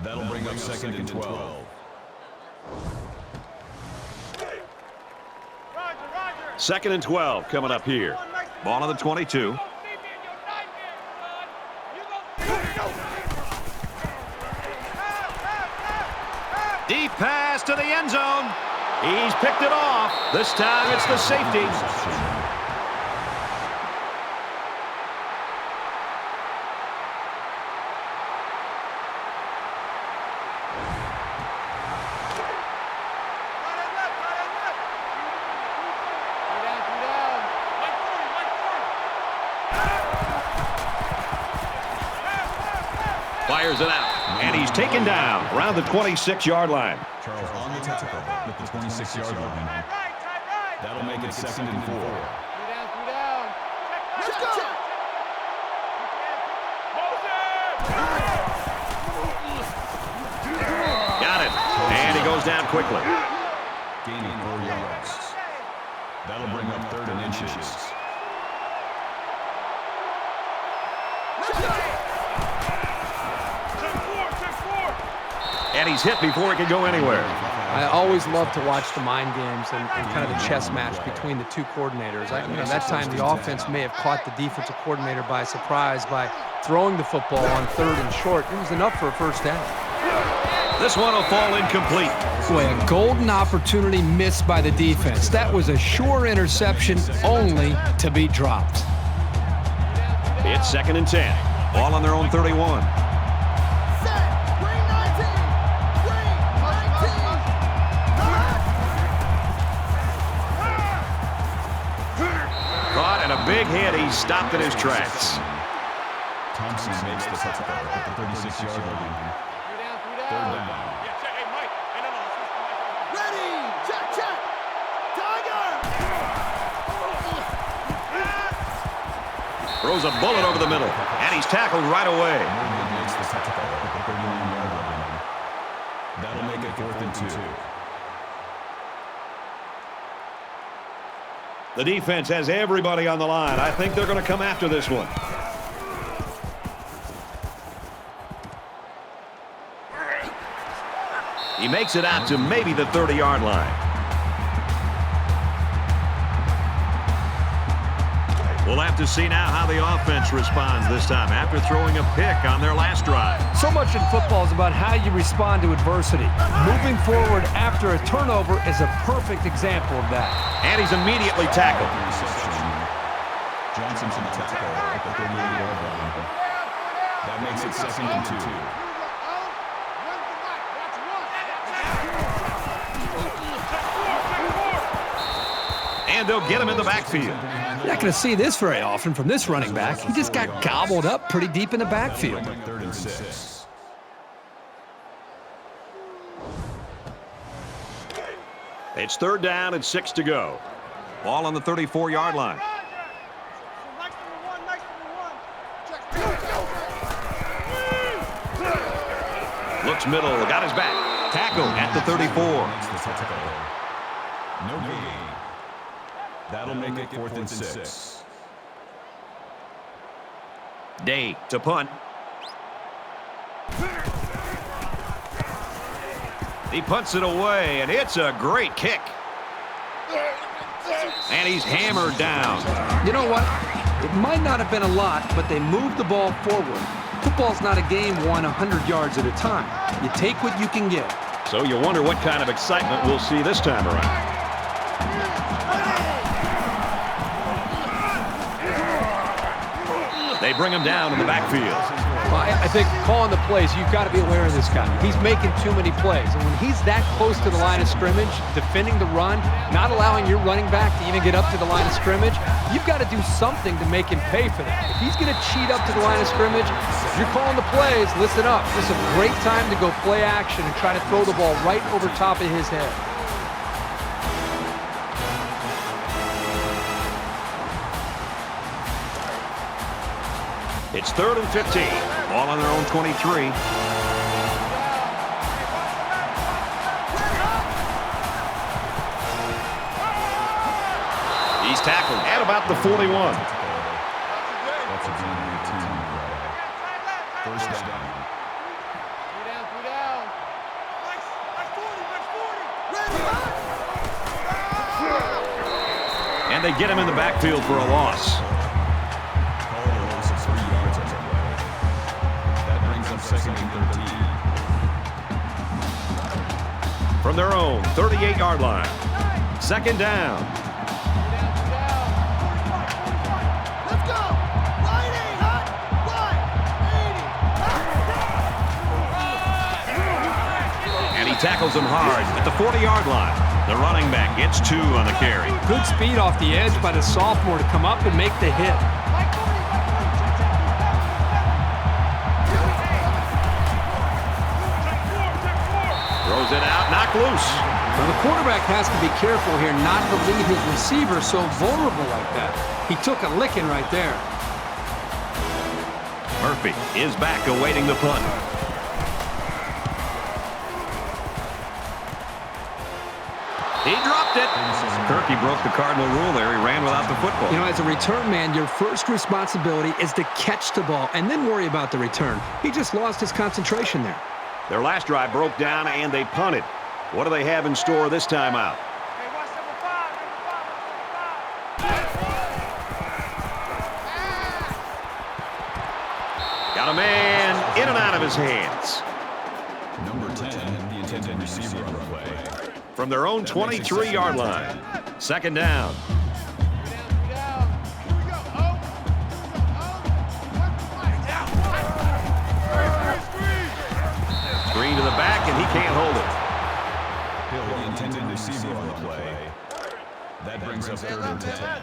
That'll bring up 2nd and 12. Second and 12 coming up here. Ball on the 22. Deep pass to the end zone. He's picked it off. This time it's the safety. Fires it out, and he's taken down around the 26-yard line. Charles on the tackle at the 26-yard line. That'll make it 2nd and 4. Let's go. Got it, and he goes down quickly. Gaining 4 yards. That'll bring up 3rd and inches. And he's hit before he can go anywhere. I always love to watch the mind games and kind of the chess match between the two coordinators. That time the offense may have caught the defensive coordinator by surprise by throwing the football on 3rd and short. It was enough for a first down. This one will fall incomplete. Boy, a golden opportunity missed by the defense. That was a sure interception, only to be dropped. It's 2nd and 10. Ball on their own 31. Caught and a big hit. He stopped in his tracks. Thompson makes the tackle at the 36-yard line. 3rd down. Ready. Check. Tiger. Throws a bullet over the middle, and he's tackled right away. Makes the tackle at the 39-yard line. That'll make it 4th and 2. The defense has everybody on the line. I think they're going to come after this one. He makes it out to maybe the 30-yard line. We'll have to see now how the offense responds this time after throwing a pick on their last drive. So much in football is about how you respond to adversity. Moving forward after a turnover is a perfect example of that. And he's immediately tackled. Johnson's in the tackle at the 38-yard line. That makes it 2nd and 2. And they'll get him in the backfield. You're not going to see this very often from this running back. He just got gobbled up pretty deep in the backfield. 3rd and 6. It's 3rd down and 6 to go. Ball on the 34-yard line. Looks middle, got his back. Tackle at the 34. No gain. That'll make it 4th and 6. Day to punt. He punts it away, and it's a great kick. And he's hammered down. You know what? It might not have been a lot, but they moved the ball forward. Football's not a game won 100 yards at a time. You take what you can get. So you wonder what kind of excitement we'll see this time around. They bring him down in the backfield. Well, I think calling the plays, you've got to be aware of this guy. He's making too many plays. And when he's that close to the line of scrimmage, defending the run, not allowing your running back to even get up to the line of scrimmage, you've got to do something to make him pay for that. If he's going to cheat up to the line of scrimmage, if you're calling the plays, listen up. This is a great time to go play action and try to throw the ball right over top of his head. It's 3rd and 15. Ball on their own 23. He's tackled at about the 41. That's a 1st down. And they get him in the backfield for a loss. From their own 38-yard line. 2nd down. Let's go. Right 8, hot. Right. 80. And he tackles him hard at the 40-yard line. The running back gets 2 on the carry. Good speed off the edge by the sophomore to come up and make the hit. Throws it out, knocked loose. Well, the quarterback has to be careful here not to leave his receiver so vulnerable like that. He took a licking right there. Murphy is back awaiting the punt. He dropped it. Kirky broke the Cardinal rule there. He ran without the football. You know, as a return man, your first responsibility is to catch the ball and then worry about the return. He just lost his concentration there. Their last drive broke down and they punted. What do they have in store this time out? Got a man in and out of his hands. Number 10, the intended receiver on the play. From their own 23-yard line. 2nd down. Screen to the back, and he can't hold it. Hill, the intended receiver on the play. That brings up 3rd and 10.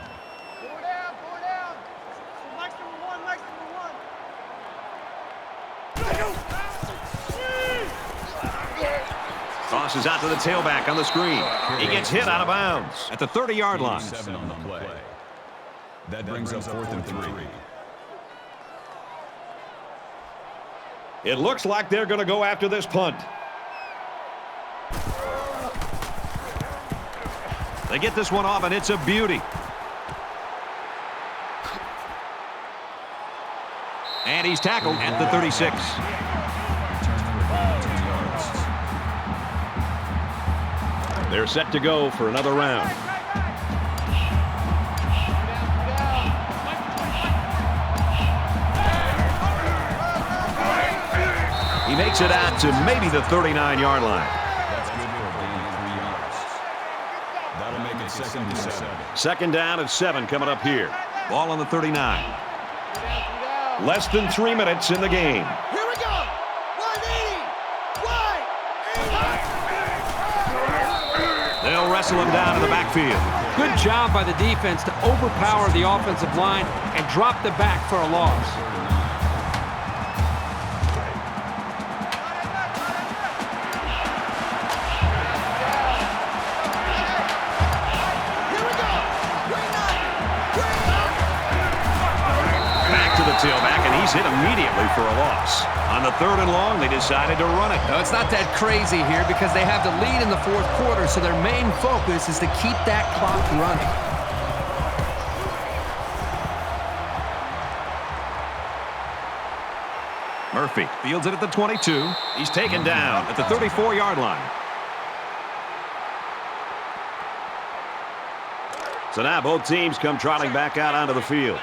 Crosses out to the tailback on the screen. He gets hit out of bounds at the 30-yard line. 7 on the play. That brings up 4th and 3. It looks like they're going to go after this punt. They get this one off, and it's a beauty. And he's tackled at the 36. They're set to go for another round. He makes it out to maybe the 39-yard line. That's good for a gain of 3 yards. That'll make it 2nd and 7. 2nd down and 7 coming up here. Ball on the 39. Less than 3 minutes in the game. Here we go. 180. Right. They'll wrestle him down to the backfield. Good job by the defense to overpower the offensive line and drop the back for a loss. he's hit immediately for a loss. On the 3rd and long, they decided to run it. No, it's not that crazy here because they have the lead in the 4th quarter, so their main focus is to keep that clock running. Murphy fields it at the 22. He's taken down at the 34-yard line. So now both teams come trotting back out onto the field.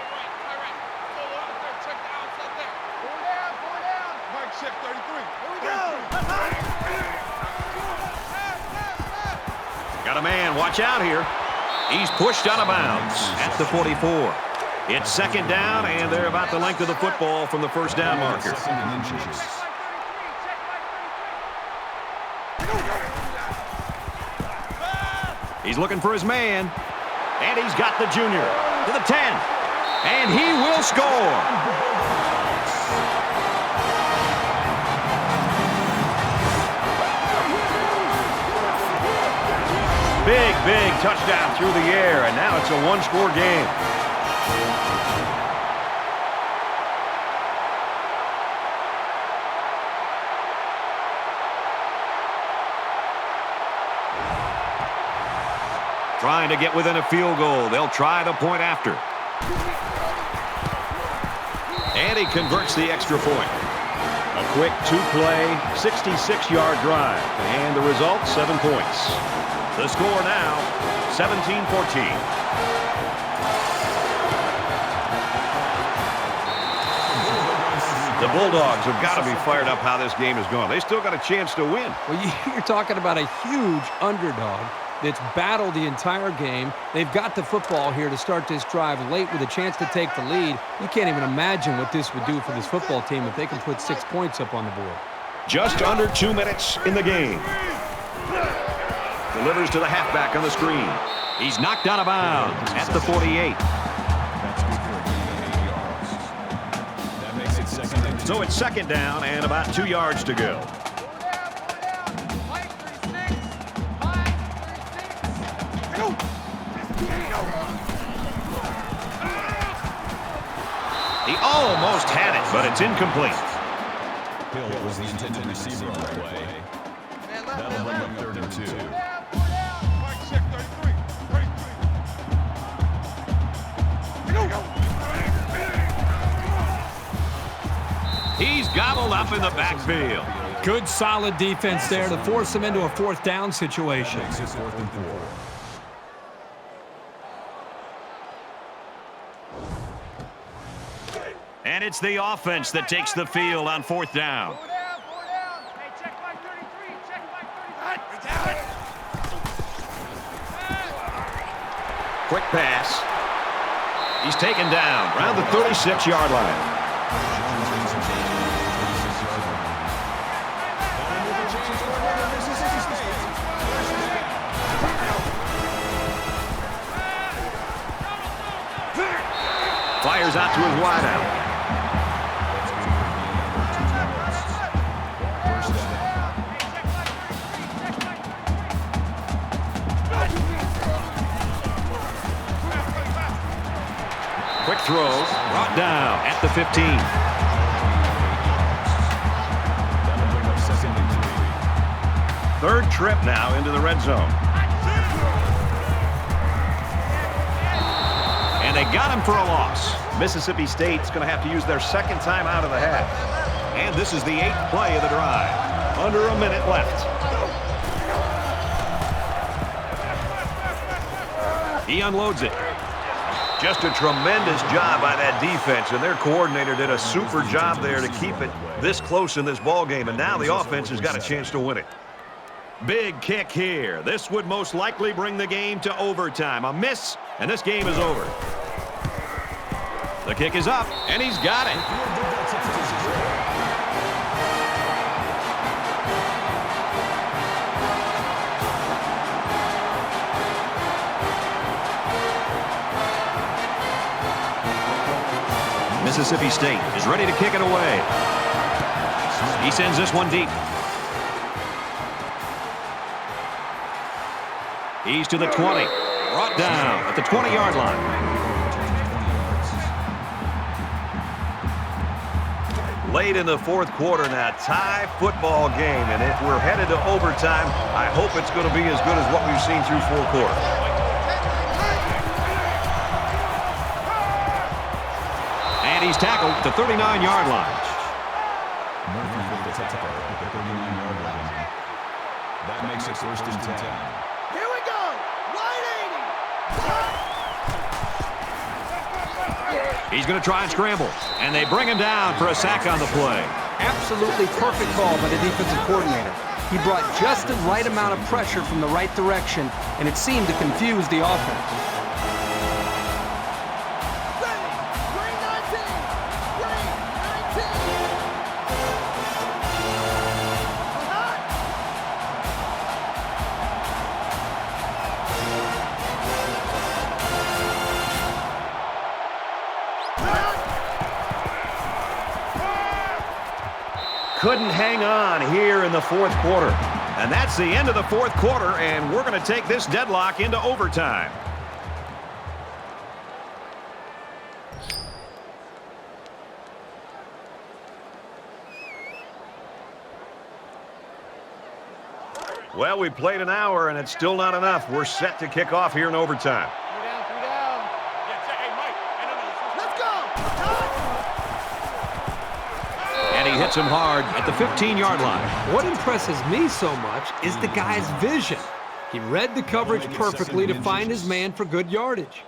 Got a man, watch out here. He's pushed out of bounds at the 44. It's 2nd down, and they're about the length of the football from the 1st down marker. He's looking for his man, and he's got the junior to the 10, and he will score. Big touchdown through the air, and now it's a 1-score game. Trying to get within a field goal. They'll try the point after. And he converts the extra point. A quick 2-play, 66-yard drive. And the result, 7 points. The score now, 17-14. The Bulldogs have got to be fired up how this game is going. They still got a chance to win. Well, you're talking about a huge underdog that's battled the entire game. They've got the football here to start this drive late with a chance to take the lead. You can't even imagine what this would do for this football team if they can put 6 points up on the board. Just under 2 minutes in the game. Delivers to the halfback on the screen. He's knocked out of bounds at the 48. So it's 2nd down and about 2 yards to go. He almost had it, but it's incomplete. Hill was the intended receiver on the play. That'll bring up 3rd and 2. He's gobbled up in the backfield. Good, solid defense there to force him into a 4th down situation. Makes it 4th and 4. And it's the offense that takes the field on 4th down. Hey, check my 33. Check my 33. Quick pass. He's taken down around the 36-yard line. Fires out to his wideout. Quick throw, brought down at the 15. Third trip now into the red zone. And they got him for a loss. Mississippi State's going to have to use their 2nd time out of the half. And this is the 8th play of the drive. Under a minute left. He unloads it. Just a tremendous job by that defense, and their coordinator did a super job there to keep it this close in this ball game, and now the offense has got a chance to win it. Big kick here. This would most likely bring the game to overtime. A miss, and this game is over. The kick is up, and he's got it. Mississippi State is ready to kick it away. He sends this one deep. He's to the 20. Brought down at the 20-yard line. Late in the fourth quarter now, tie football game, and if we're headed to overtime, I hope it's going to be as good as what we've seen through 4 quarters. And he's tackled at the 39-yard line. Murphy with the tackle at the 39-yard line. That makes it 1st and 10. Here we go. Wide 80. He's going to try and scramble, and they bring him down for a sack on the play. Absolutely perfect call by the defensive coordinator. He brought just the right amount of pressure from the right direction, and it seemed to confuse the offense. Ready. Green 19. Green 19. Couldn't hang on here in the fourth quarter. And that's the end of the fourth quarter, and we're going to take this deadlock into overtime. Well, we played an hour, and it's still not enough. We're set to kick off here in overtime. Let's go. And he hits him hard at the 15-yard line. What impresses me so much is the guy's vision. He read the coverage perfectly to find his man for good yardage.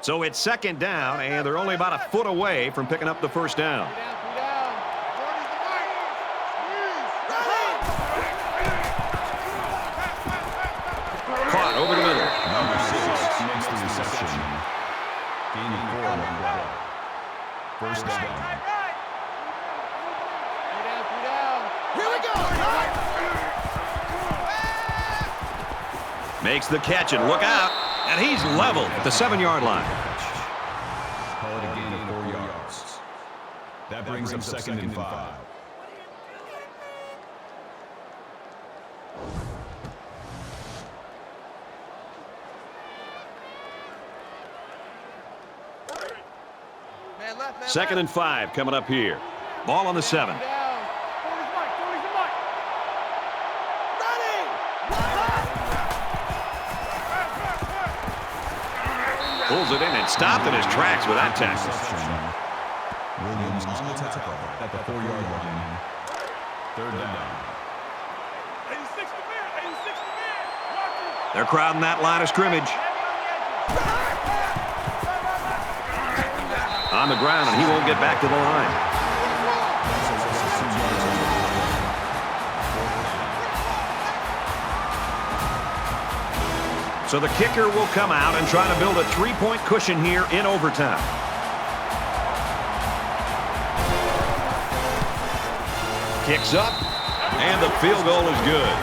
So it's 2nd down, and they're only about a foot away from picking up the first down. Caught over the middle. Number 6 makes the reception. Gaining 4 on the play. 1st down. Here we go. Makes the catch, and look out. And he's leveled at the 7-yard line. Call it a gain of 4 yards. That brings up 2nd and 5. Man left, man 2nd and 5 coming up here. Ball on the 7. Pulls it in and stopped in his tracks with that tackle. Williams on the tackle at the 4-yard line. 3rd down. They're crowding that line of scrimmage. On the ground, and he won't get back to the line. So the kicker will come out and try to build a 3-point cushion here in overtime. Kicks up, and the field goal is good.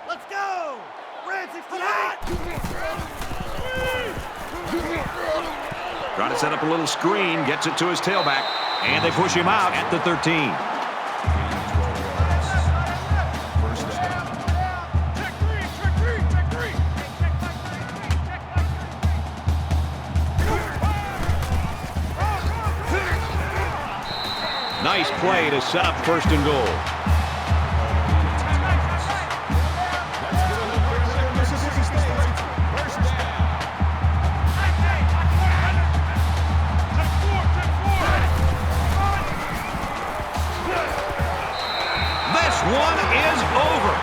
Let's go. Red 68. Trying to set up a little screen, gets it to his tailback, and they push him out at the 13. Nice play to set up 1st and goal. One is over.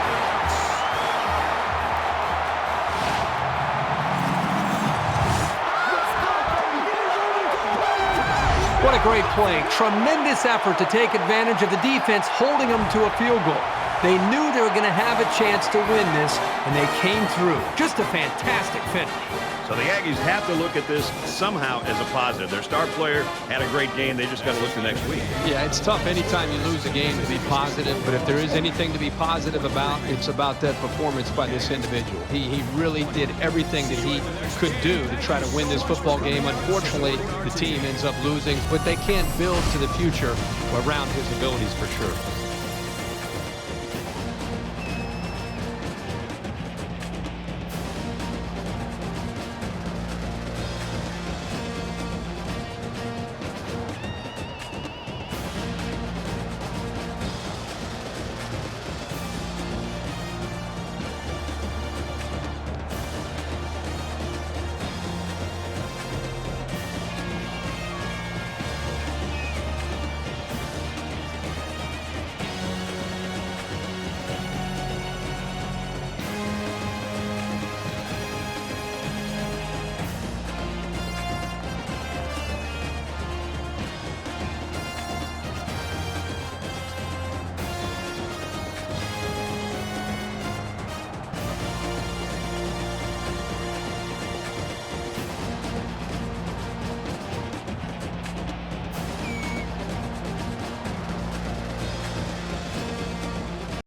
What a great play. Tremendous effort to take advantage of the defense holding them to a field goal. They knew they were going to have a chance to win this, and they came through. Just a fantastic finish. So the Aggies have to look at this somehow as a positive. Their star player had a great game. They just got to look to next week. Yeah, it's tough anytime you lose a game to be positive, but if there is anything to be positive about, it's about that performance by this individual. He really did everything that he could do to try to win this football game. Unfortunately, the team ends up losing, but they can't build to the future around his abilities for sure.